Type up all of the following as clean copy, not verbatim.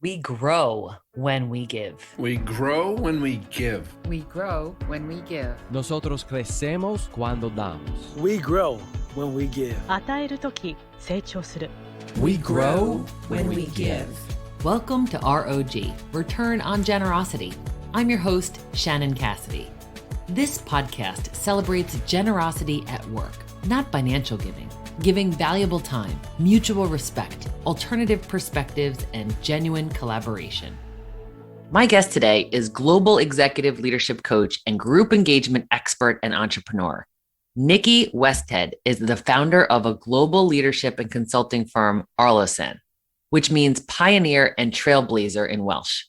We grow when we give. We grow when we give. We grow when we give. Nosotros crecemos cuando damos. We grow when we give. 与えるとき成長する。 We grow when we give. Welcome to ROG, Return on Generosity. I'm your host, Shannon Cassidy. This podcast celebrates generosity at work, not financial giving. Giving valuable time, mutual respect, alternative perspectives, and genuine collaboration. My guest today is global executive leadership coach and group engagement expert and entrepreneur. Nicky Westhead is the founder of a global leadership and consulting firm, Arloesan, which means pioneer and trailblazer in Welsh.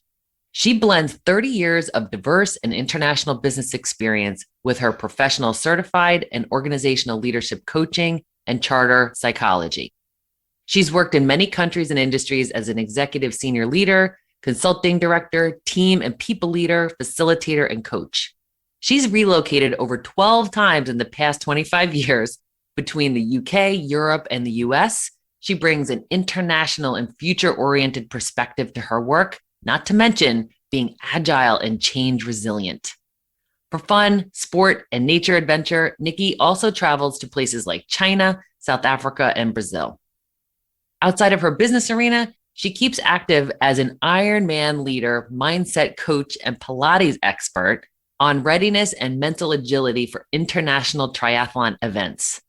She blends 30 years of diverse and international business experience with her professional certified and organizational leadership coaching and charter psychology. She's worked in many countries and industries as an executive senior leader, consulting director, team and people leader, facilitator, and coach. She's relocated over 12 times in the past 25 years between the UK, Europe, and the US. She brings an international and future-oriented perspective to her work, not to mention being agile and change resilient. For fun, sport, and nature adventure, Nicky also travels to places like China, South Africa, and Brazil. Outside of her business arena, she keeps active as an Ironman leader, mindset coach, and Pilates expert on readiness and mental agility for international triathlon events.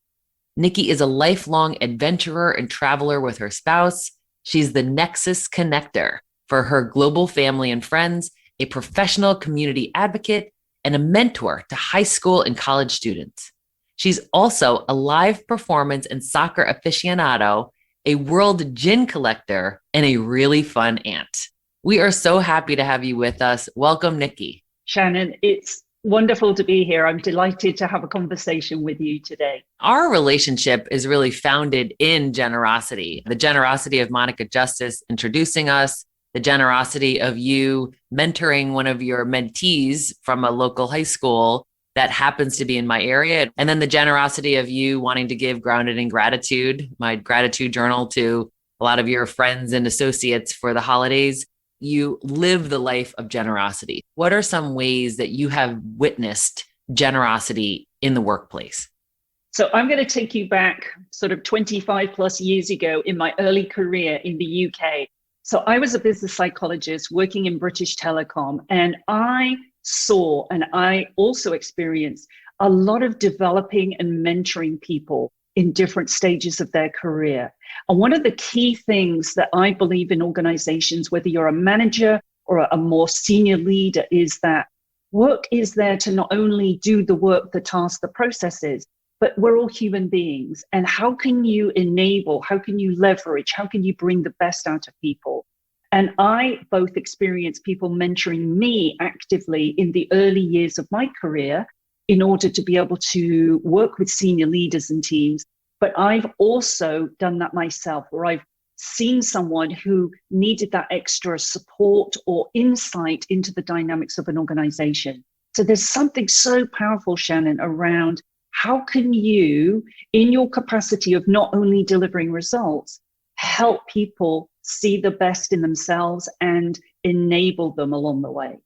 Nicky is a lifelong adventurer and traveler with her spouse. She's the Nexus Connector for her global family and friends, a professional community advocate, and a mentor to high school and college students. She's also a live performance and soccer aficionado, a world gin collector, and a really fun aunt. We are so happy to have you with us. Welcome, Nicky. Shannon, it's wonderful to be here. I'm delighted to have a conversation with you today. Our relationship is really founded in generosity. The generosity of Monica Justice introducing us, the generosity of you mentoring one of your mentees from a local high school that happens to be in my area. And then the generosity of you wanting to give Grounded in Gratitude, my gratitude journal, to a lot of your friends and associates for the holidays. You live the life of generosity. What are some ways that you have witnessed generosity in the workplace? So I'm going to take you back sort of 25 plus years ago in my early career in the UK. So I was a business psychologist working in British Telecom, and I saw and I also experienced a lot of developing and mentoring people in different stages of their career. And one of the key things that I believe in organizations, whether you're a manager or a more senior leader, is that work is there to not only do the work, the tasks, the processes, but we're all human beings. And how can you enable, how can you leverage, how can you bring the best out of people? And I both experienced people mentoring me actively in the early years of my career in order to be able to work with senior leaders and teams. But I've also done that myself, where I've seen someone who needed that extra support or insight into the dynamics of an organization. So there's something so powerful, Shannon, around how can you, in your capacity of not only delivering results, help people see the best in themselves and enable them along the way?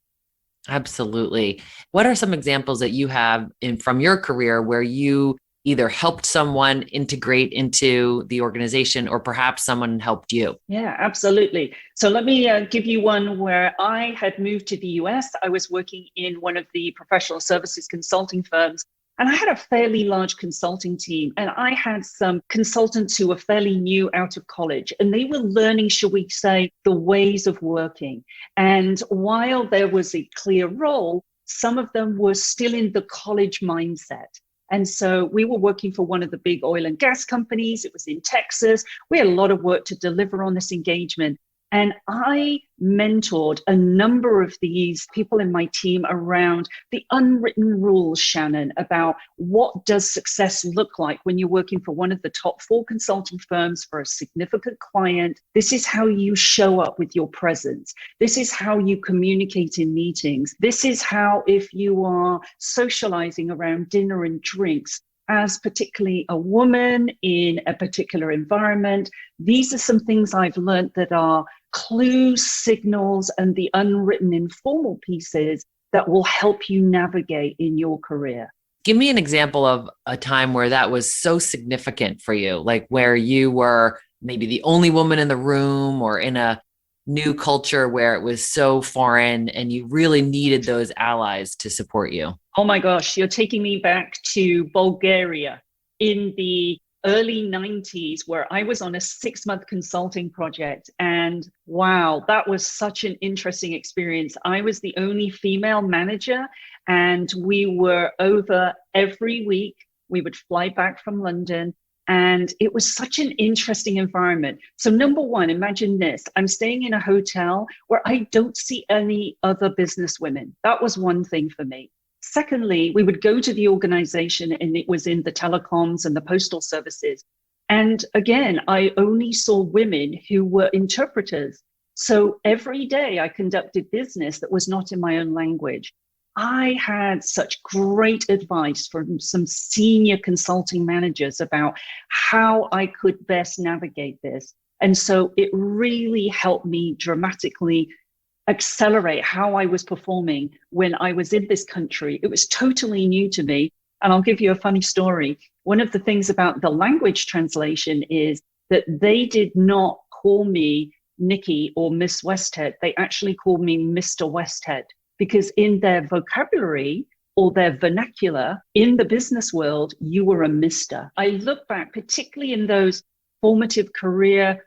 Absolutely. What are some examples that you have from your career where you either helped someone integrate into the organization or perhaps someone helped you? Yeah, absolutely. So let me give you one where I had moved to the US. I was working in one of the professional services consulting firms, and I had a fairly large consulting team, and I had some consultants who were fairly new out of college, and they were learning, shall we say, the ways of working. And while there was a clear role, some of them were still in the college mindset. And so we were working for one of the big oil and gas companies. It was in Texas. We had a lot of work to deliver on this engagement. And I mentored a number of these people in my team around the unwritten rules, Shannon, about what does success look like when you're working for one of the top 4 consulting firms for a significant client. This is how you show up with your presence. This is how you communicate in meetings. This is how, if you are socializing around dinner and drinks, as particularly a woman in a particular environment, these are some things I've learned that are clues, signals, and the unwritten informal pieces that will help you navigate in your career. Give me an example of a time where that was so significant for you, like where you were maybe the only woman in the room or in a new culture where it was so foreign and you really needed those allies to support you. Oh my gosh, you're taking me back to Bulgaria in the early 90s, where I was on a 6-month consulting project. And wow, that was such an interesting experience. I was the only female manager, and we were over every week. We would fly back from London, and it was such an interesting environment. So number one, imagine this. I'm staying in a hotel where I don't see any other business women. That was one thing for me. Secondly, we would go to the organization, and it was in the telecoms and the postal services. And again, I only saw women who were interpreters. So every day I conducted business that was not in my own language. I had such great advice from some senior consulting managers about how I could best navigate this. And so it really helped me dramatically accelerate how I was performing when I was in this country. It was totally new to me. And I'll give you a funny story. One of the things about the language translation is that they did not call me Nicky or Miss Westhead. They actually called me Mr. Westhead, because in their vocabulary or their vernacular in the business world, you were a mister. I look back, particularly in those formative career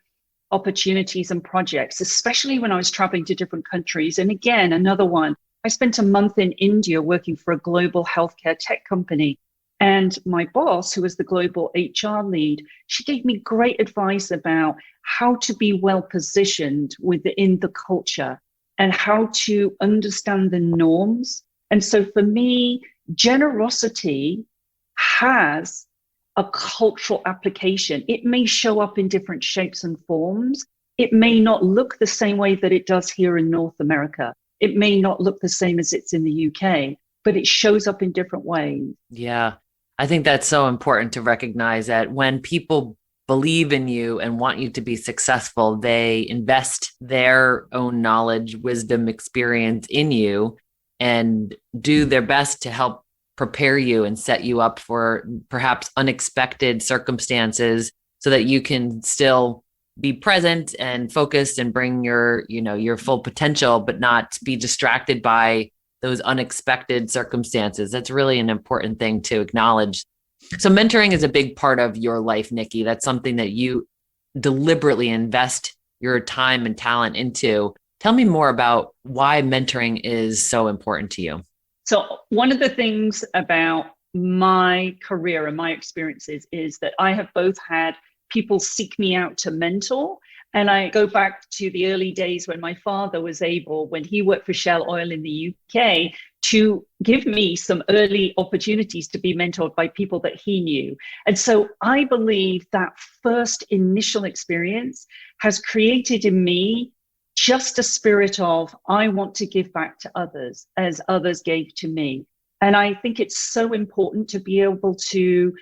opportunities and projects, especially when I was traveling to different countries. And again, another one, I spent a month in India working for a global healthcare tech company. And my boss, who was the global HR lead, she gave me great advice about how to be well positioned within the culture and how to understand the norms. And so for me, generosity has a cultural application. It may show up in different shapes and forms. It may not look the same way that it does here in North America. It may not look the same as it's in the UK, but it shows up in different ways. Yeah, I think that's so important to recognize that when people believe in you and want you to be successful, they invest their own knowledge, wisdom, experience in you and do their best to help prepare you and set you up for perhaps unexpected circumstances so that you can still be present and focused and bring your full potential, but not be distracted by those unexpected circumstances. That's really an important thing to acknowledge. So mentoring is a big part of your life, Nicky. That's something that you deliberately invest your time and talent into. Tell me more about why mentoring is so important to you. So one of the things about my career and my experiences is that I have both had people seek me out to mentor. And I go back to the early days when my father was able, when he worked for Shell Oil in the UK, to give me some early opportunities to be mentored by people that he knew. And so I believe that first initial experience has created in me just a spirit of, I want to give back to others as others gave to me. And I think it's so important to be able to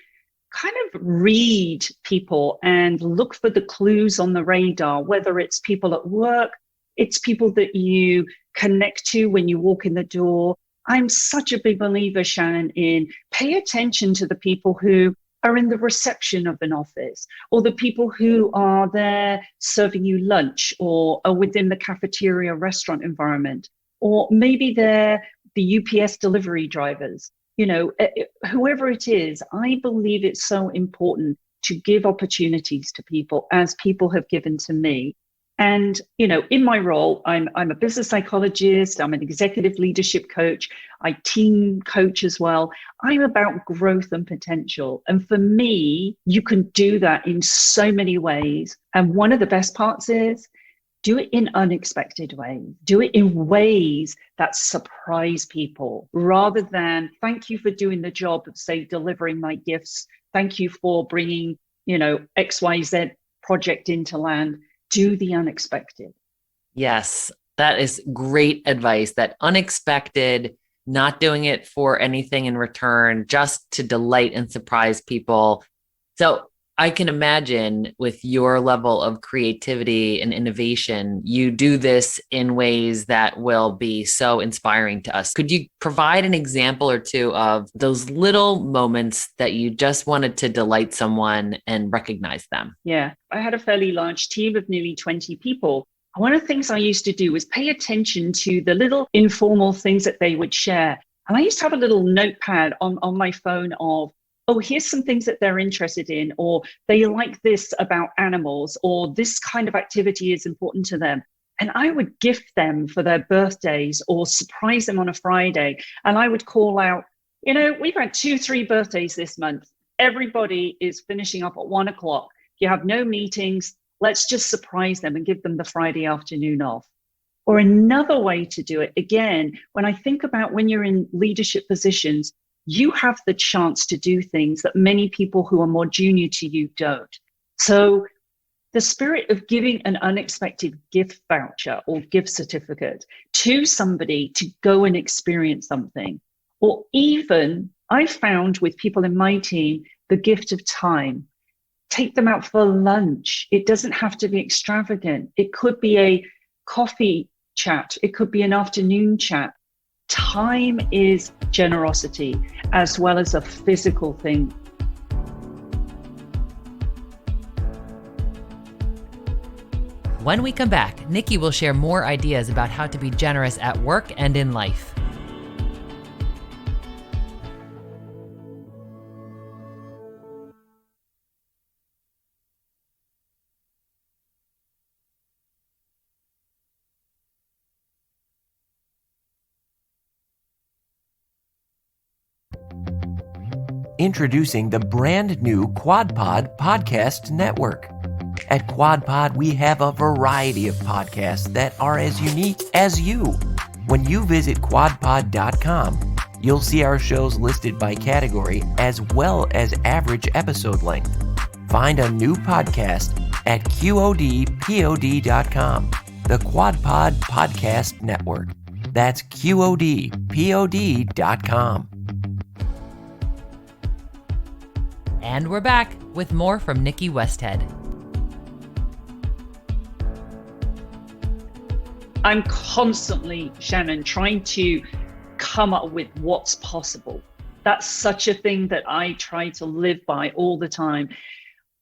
kind of read people and look for the clues on the radar, whether it's people at work, it's people that you connect to when you walk in the door. I'm such a big believer, Shannon, in pay attention to the people who are in the reception of an office, or the people who are there serving you lunch, or are within the cafeteria restaurant environment, or maybe they're the UPS delivery drivers. Whoever it is, I believe it's so important to give opportunities to people as people have given to me. And, in my role, I'm a business psychologist, I'm an executive leadership coach, I team coach as well. I'm about growth and potential. And for me, you can do that in so many ways. And one of the best parts is do it in unexpected ways. Do it in ways that surprise people, rather than thank you for doing the job of, say, delivering my gifts. Thank you for bringing, XYZ project into land. Do the unexpected. Yes, that is great advice. That unexpected, not doing it for anything in return, just to delight and surprise people. So I can imagine with your level of creativity and innovation, you do this in ways that will be so inspiring to us. Could you provide an example or two of those little moments that you just wanted to delight someone and recognize them? Yeah, I had a fairly large team of nearly 20 people. One of the things I used to do was pay attention to the little informal things that they would share. And I used to have a little notepad on my phone of, oh, here's some things that they're interested in, or they like this about animals, or this kind of activity is important to them. And I would gift them for their birthdays or surprise them on a Friday. And I would call out, we've had 2-3 birthdays this month. Everybody is finishing up at 1:00. You have no meetings. Let's just surprise them and give them the Friday afternoon off. Or another way to do it, again, when I think about when you're in leadership positions, you have the chance to do things that many people who are more junior to you don't. So the spirit of giving an unexpected gift voucher or gift certificate to somebody to go and experience something, or even I found with people in my team, the gift of time. Take them out for lunch. It doesn't have to be extravagant. It could be a coffee chat. It could be an afternoon chat. Time is generosity as well as a physical thing. When we come back, Nicky will share more ideas about how to be generous at work and in life. Introducing the brand new QuadPod Podcast Network. At QuadPod, we have a variety of podcasts that are as unique as you. When you visit quadpod.com, you'll see our shows listed by category as well as average episode length. Find a new podcast at QODPOD.com, the QuadPod Podcast Network. That's QODPOD.com. And we're back with more from Nicky Westhead. I'm constantly, Shannon, trying to come up with what's possible. That's such a thing that I try to live by all the time.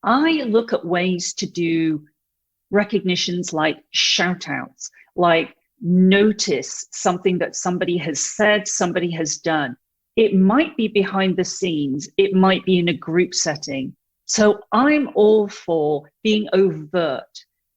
I look at ways to do recognitions like shout outs, like notice something that somebody has said, somebody has done. It might be behind the scenes. It might be in a group setting. So I'm all for being overt,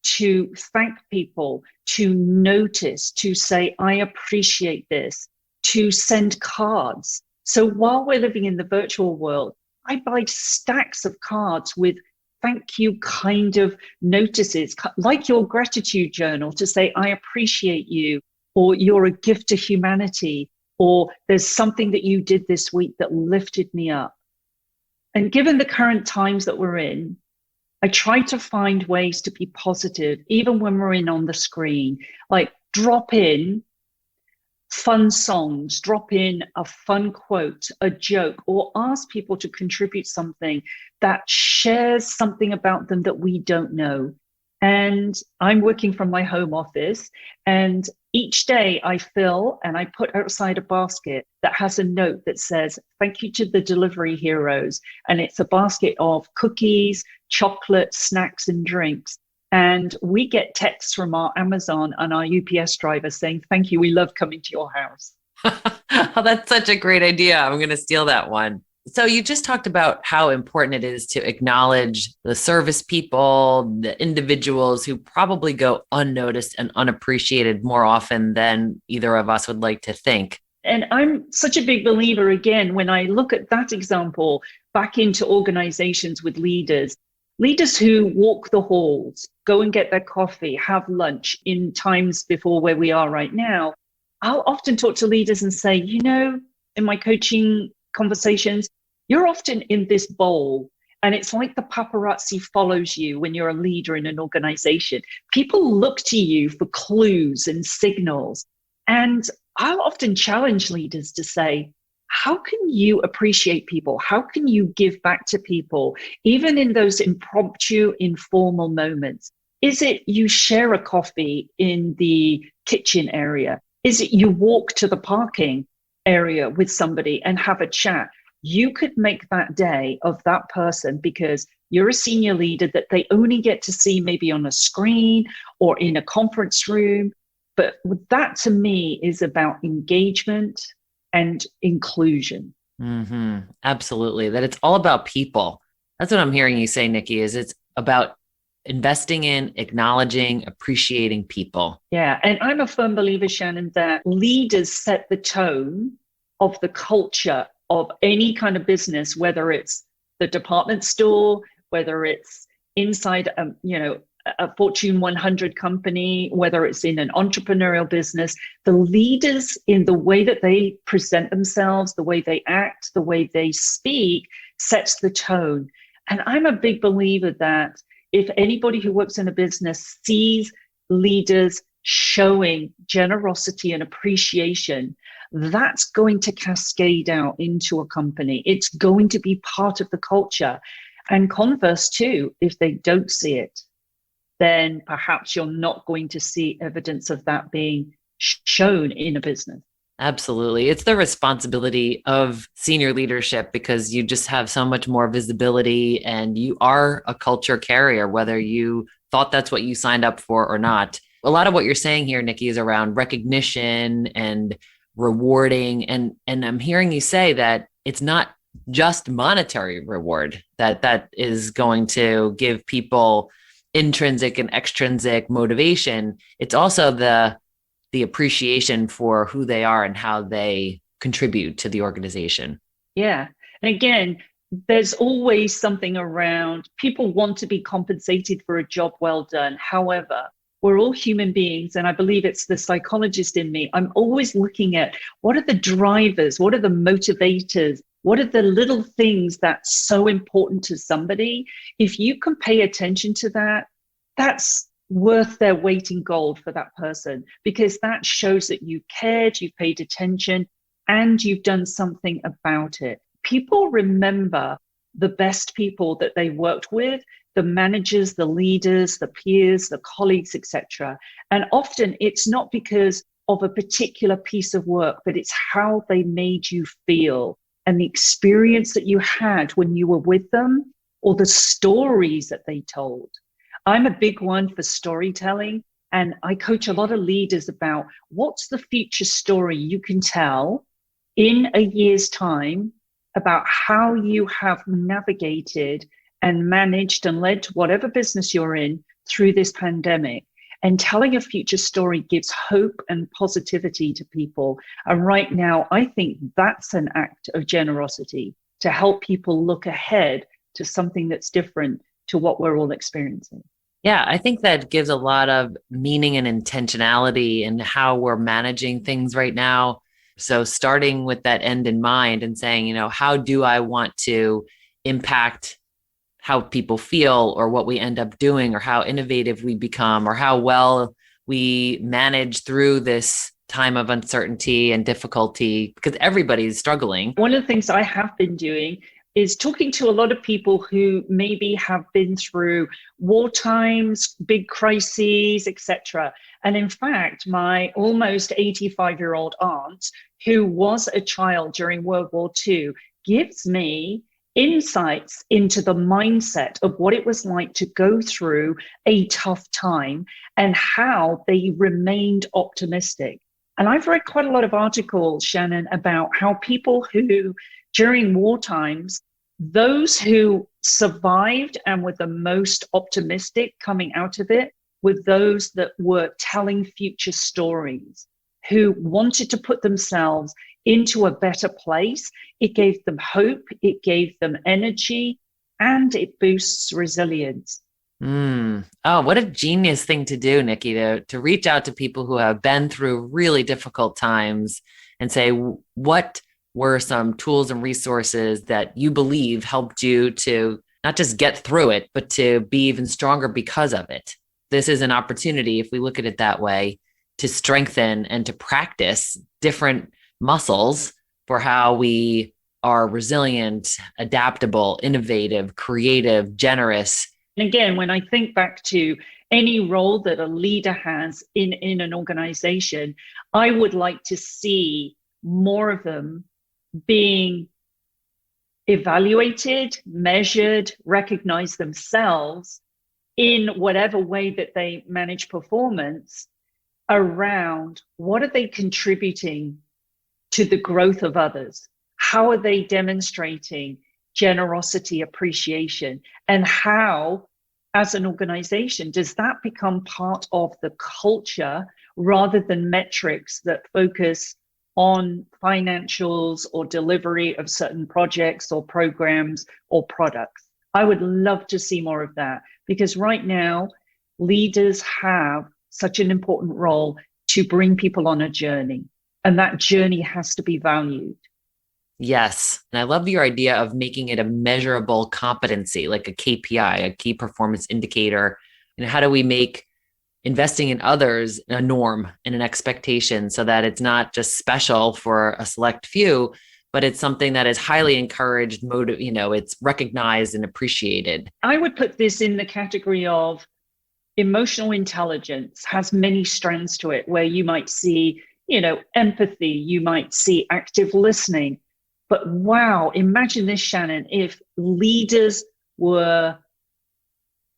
to thank people, to notice, to say, I appreciate this, to send cards. So while we're living in the virtual world, I buy stacks of cards with thank you kind of notices, like your gratitude journal, to say, I appreciate you, or you're a gift to humanity, or there's something that you did this week that lifted me up. And given the current times that we're in, I try to find ways to be positive, even when we're in on the screen, like drop in fun songs, drop in a fun quote, a joke, or ask people to contribute something that shares something about them that we don't know. And I'm working from my home office, and each day I fill and I put outside a basket that has a note that says, thank you to the delivery heroes. And it's a basket of cookies, chocolate, snacks, and drinks. And we get texts from our Amazon and our UPS driver saying, thank you, we love coming to your house. Oh, that's such a great idea. I'm going to steal that one. So you just talked about how important it is to acknowledge the service people, the individuals who probably go unnoticed and unappreciated more often than either of us would like to think. And I'm such a big believer, again, when I look at that example back into organizations with leaders who walk the halls, go and get their coffee, have lunch in times before where we are right now. I'll often talk to leaders and say, in my coaching conversations, you're often in this bowl, and it's like the paparazzi follows you when you're a leader in an organization. People look to you for clues and signals. And I'll often challenge leaders to say, how can you appreciate people? How can you give back to people, even in those impromptu, informal moments? Is it you share a coffee in the kitchen area? Is it you walk to the parking area with somebody and have a chat? You could make that day of that person because you're a senior leader that they only get to see maybe on a screen or in a conference room. But that to me is about engagement and inclusion. Mm-hmm. Absolutely. That it's all about people. That's what I'm hearing you say, Nicky, is it's about investing in, acknowledging, appreciating people. Yeah. And I'm a firm believer, Shannon, that leaders set the tone of the culture of any kind of business, whether it's the department store, whether it's inside, a Fortune 100 company, whether it's in an entrepreneurial business. The leaders, in the way that they present themselves, the way they act, the way they speak, sets the tone. And I'm a big believer that if anybody who works in a business sees leaders showing generosity and appreciation, that's going to cascade out into a company. It's going to be part of the culture. And converse too, if they don't see it, then perhaps you're not going to see evidence of that being shown in a business. Absolutely. It's the responsibility of senior leadership because you just have so much more visibility and you are a culture carrier, whether you thought that's what you signed up for or not. A lot of what you're saying here, Nicky, is around recognition and rewarding. And I'm hearing you say that it's not just monetary reward that is going to give people intrinsic and extrinsic motivation. It's also the appreciation for who they are and how they contribute to the organization. Yeah. And again, there's always something around people want to be compensated for a job well done. However, we're all human beings. And I believe it's the psychologist in me. I'm always looking at what are the drivers? What are the motivators? What are the little things that's so important to somebody? If you can pay attention to that, that's worth their weight in gold for that person, because that shows that you cared, you've paid attention, and you've done something about it. People remember the best people that they worked with, the managers, the leaders, the peers, the colleagues, etc. And often it's not because of a particular piece of work, but it's how they made you feel and the experience that you had when you were with them, or the stories that they told. I'm a big one for storytelling, and I coach a lot of leaders about what's the future story you can tell in a year's time about how you have navigated and managed and led whatever business you're in through this pandemic. And telling a future story gives hope and positivity to people. And right now, I think that's an act of generosity to help people look ahead to something that's different to what we're all experiencing. Yeah, I think that gives a lot of meaning and intentionality in how we're managing things right now. So starting with that end in mind and saying, how do I want to impact how people feel or what we end up doing or how innovative we become or how well we manage through this time of uncertainty and difficulty, because everybody's struggling. One of the things I have been doing is talking to a lot of people who maybe have been through war times, big crises, etc. And in fact, my almost 85-year-old aunt, who was a child during World War II, gives me insights into the mindset of what it was like to go through a tough time and how they remained optimistic. And I've read quite a lot of articles, Shannon, about how people who, during war times, those who survived and were the most optimistic coming out of it were those that were telling future stories, who wanted to put themselves into a better place. It gave them hope, it gave them energy, and it boosts resilience. Oh, what a genius thing to do, Nicky, to reach out to people who have been through really difficult times and say, what were some tools and resources that you believe helped you to not just get through it, but to be even stronger because of it? This is an opportunity, if we look at it that way, to strengthen and to practice different muscles for how we are resilient, adaptable, innovative, creative, generous. And again, when I think back to any role that a leader has in an organization, I would like to see more of them being evaluated, measured, recognize themselves in whatever way that they manage performance around what are they contributing to the growth of others? How are they demonstrating generosity, appreciation? And how, as an organization, does that become part of the culture rather than metrics that focus on financials or delivery of certain projects or programs or products? I would love to see more of that, because right now, leaders have such an important role to bring people on a journey, and that journey has to be valued. Yes. And I love your idea of making it a measurable competency, like a KPI, a key performance indicator. How do we make investing in others a norm and an expectation so that it's not just special for a select few, but it's something that is highly encouraged, it's recognized and appreciated. I would put this in the category of emotional intelligence. Has many strands to it, where you might see, empathy, you might see active listening. But wow, imagine this, Shannon, if leaders were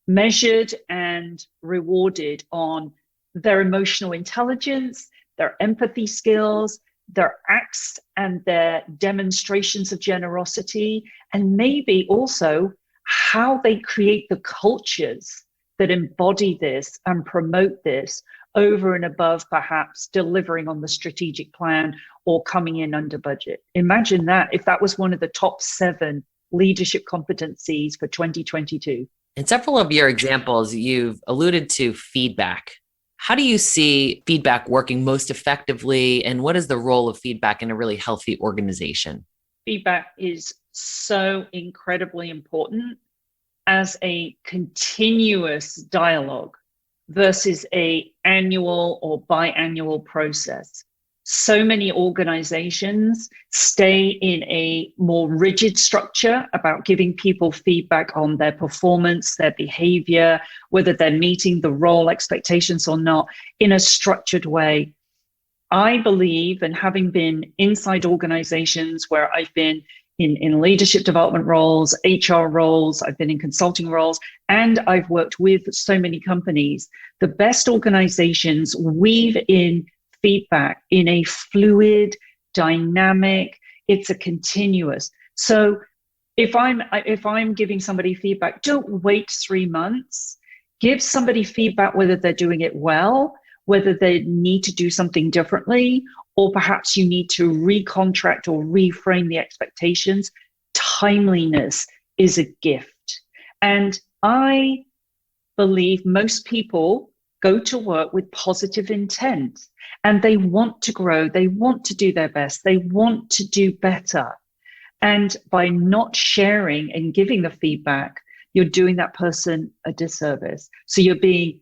measured and rewarded on their emotional intelligence, their empathy skills, their acts and their demonstrations of generosity, and maybe also how they create the cultures that embody this and promote this over and above perhaps delivering on the strategic plan or coming in under budget. Imagine that if that was one of the top 7 leadership competencies for 2022. In several of your examples, you've alluded to feedback. How do you see feedback working most effectively, and what is the role of feedback in a really healthy organization? Feedback is so incredibly important as a continuous dialogue versus an annual or biannual process. So many organizations stay in a more rigid structure about giving people feedback on their performance, their behavior, whether they're meeting the role expectations or not, in a structured way. I believe, and having been inside organizations where I've been in leadership development roles, HR roles, I've been in consulting roles, and I've worked with so many companies, the best organizations weave in feedback in a fluid, dynamic, it's a continuous. So if I'm giving somebody feedback, don't wait 3 months. Give somebody feedback whether they're doing it well, whether they need to do something differently, or perhaps you need to recontract or reframe the expectations. Timeliness is a gift. And I believe most people go to work with positive intent, and they want to grow, they want to do their best, they want to do better. And by not sharing and giving the feedback, you're doing that person a disservice. So you're being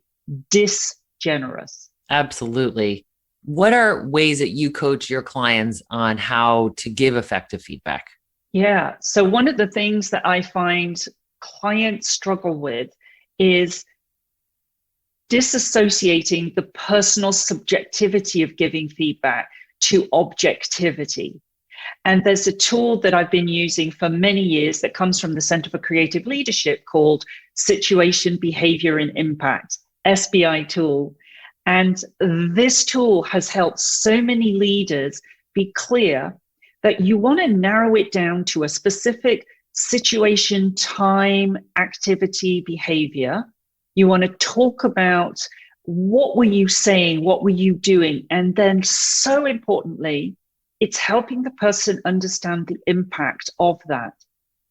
disgenerous. Absolutely. What are ways that you coach your clients on how to give effective feedback? Yeah. So one of the things that I find clients struggle with is disassociating the personal subjectivity of giving feedback to objectivity. And there's a tool that I've been using for many years that comes from the Center for Creative Leadership called Situation, Behavior, and Impact, SBI tool. And this tool has helped so many leaders be clear that you want to narrow it down to a specific situation, time, activity, behavior. You want to talk about what were you saying, what were you doing? And then so importantly, it's helping the person understand the impact of that.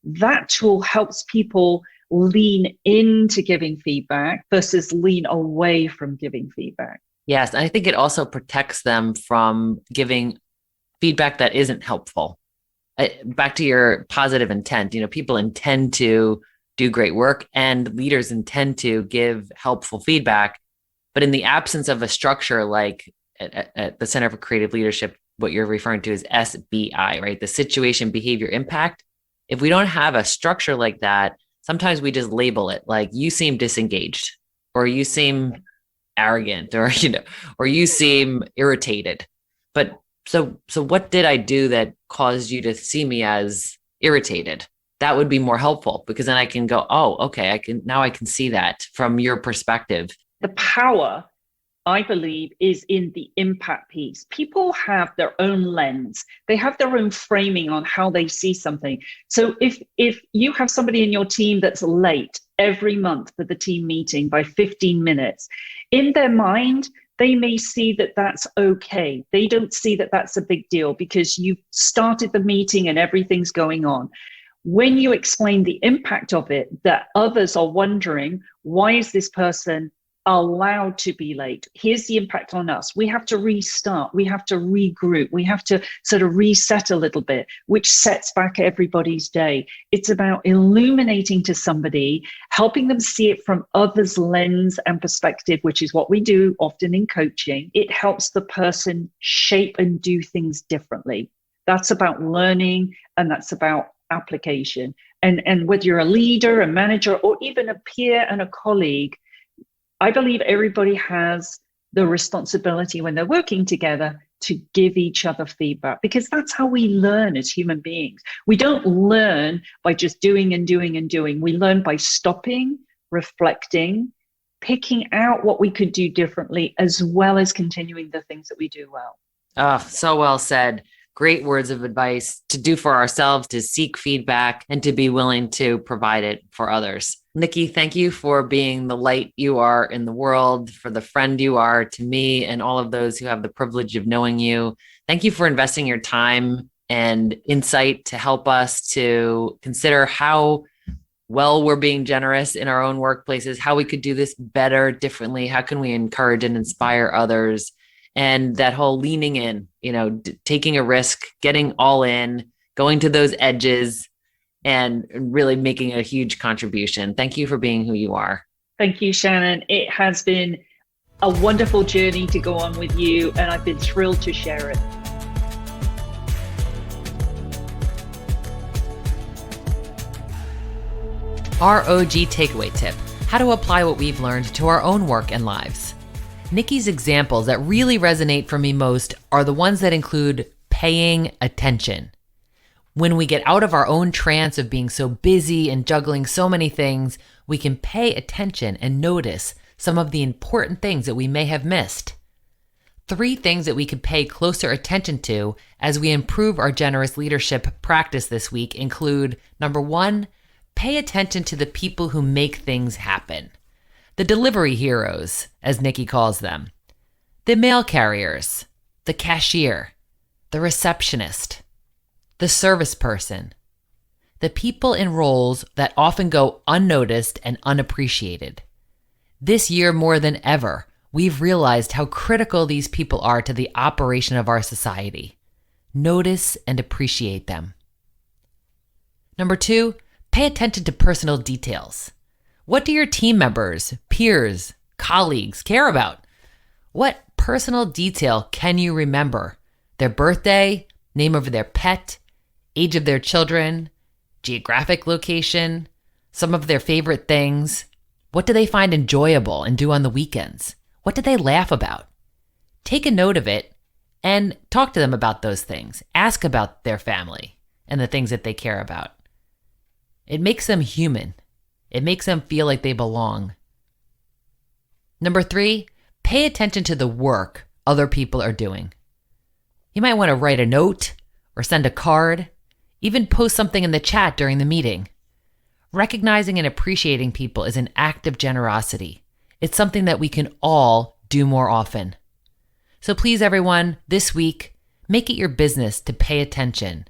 That tool helps people lean into giving feedback versus lean away from giving feedback. Yes. I think it also protects them from giving feedback that isn't helpful. Back to your positive intent, people intend to do great work and leaders intend to give helpful feedback. But in the absence of a structure like at the Center for Creative Leadership, what you're referring to as SBI, right? The situation, behavior, impact. If we don't have a structure like that, sometimes we just label it like you seem disengaged, or you seem arrogant, or, or you seem irritated. But so what did I do that caused you to see me as irritated? That would be more helpful, because then I can go, oh, okay, I can see that from your perspective. The power, I believe, is in the impact piece. People have their own lens. They have their own framing on how they see something. So if you have somebody in your team that's late every month for the team meeting by 15 minutes, in their mind, they may see that that's okay. They don't see that that's a big deal because you've started the meeting and everything's going on. When you explain the impact of it, that others are wondering, why is this person allowed to be late? Here's the impact on us. We have to restart. We have to regroup. We have to sort of reset a little bit, which sets back everybody's day. It's about illuminating to somebody, helping them see it from others' lens and perspective, which is what we do often in coaching. It helps the person shape and do things differently. That's about learning, and that's about application. And whether you're a leader, a manager, or even a peer and a colleague, I believe everybody has the responsibility when they're working together to give each other feedback, because that's how we learn as human beings. We don't learn by just doing and doing and doing. We learn by stopping, reflecting, picking out what we could do differently, as well as continuing the things that we do well. Oh, so well said. Great words of advice to do for ourselves, to seek feedback, and to be willing to provide it for others. Nicky, thank you for being the light you are in the world, for the friend you are to me and all of those who have the privilege of knowing you. Thank you for investing your time and insight to help us to consider how well we're being generous in our own workplaces, how we could do this better, differently. How can we encourage and inspire others? And that whole leaning in, taking a risk, getting all in, going to those edges, and really making a huge contribution. Thank you for being who you are. Thank you, Shannon. It has been a wonderful journey to go on with you, and I've been thrilled to share it. ROG takeaway tip: how to apply what we've learned to our own work and lives. Nicky's examples that really resonate for me most are the ones that include paying attention. When we get out of our own trance of being so busy and juggling so many things, we can pay attention and notice some of the important things that we may have missed. 3 things that we could pay closer attention to as we improve our generous leadership practice this week include: number 1, pay attention to the people who make things happen. The delivery heroes, as Nicky calls them. The mail carriers, the cashier, the receptionist, the service person. The people in roles that often go unnoticed and unappreciated. This year more than ever, we've realized how critical these people are to the operation of our society. Notice and appreciate them. Number 2, pay attention to personal details. What do your team members, peers, colleagues care about? What personal detail can you remember? Their birthday, name of their pet, age of their children, geographic location, some of their favorite things. What do they find enjoyable and do on the weekends? What do they laugh about? Take a note of it and talk to them about those things. Ask about their family and the things that they care about. It makes them human. It makes them feel like they belong. Number 3, pay attention to the work other people are doing. You might want to write a note or send a card, even post something in the chat during the meeting. Recognizing and appreciating people is an act of generosity. It's something that we can all do more often. So please, everyone, this week, make it your business to pay attention.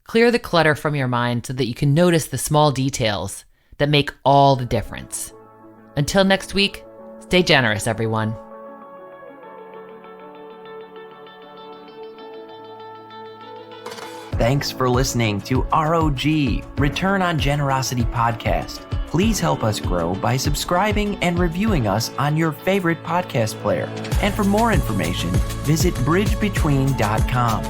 Clear the clutter from your mind so that you can notice the small details that make all the difference. Until next week, stay generous, everyone. Thanks for listening to ROG, Return on Generosity Podcast. Please help us grow by subscribing and reviewing us on your favorite podcast player. And for more information, visit bridgebetween.com.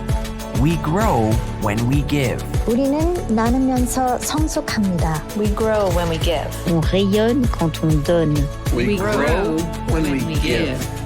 We grow when we give. 우리는 나누면서 성숙합니다. We grow when we give. On rayonne quand on donne. We grow when we give.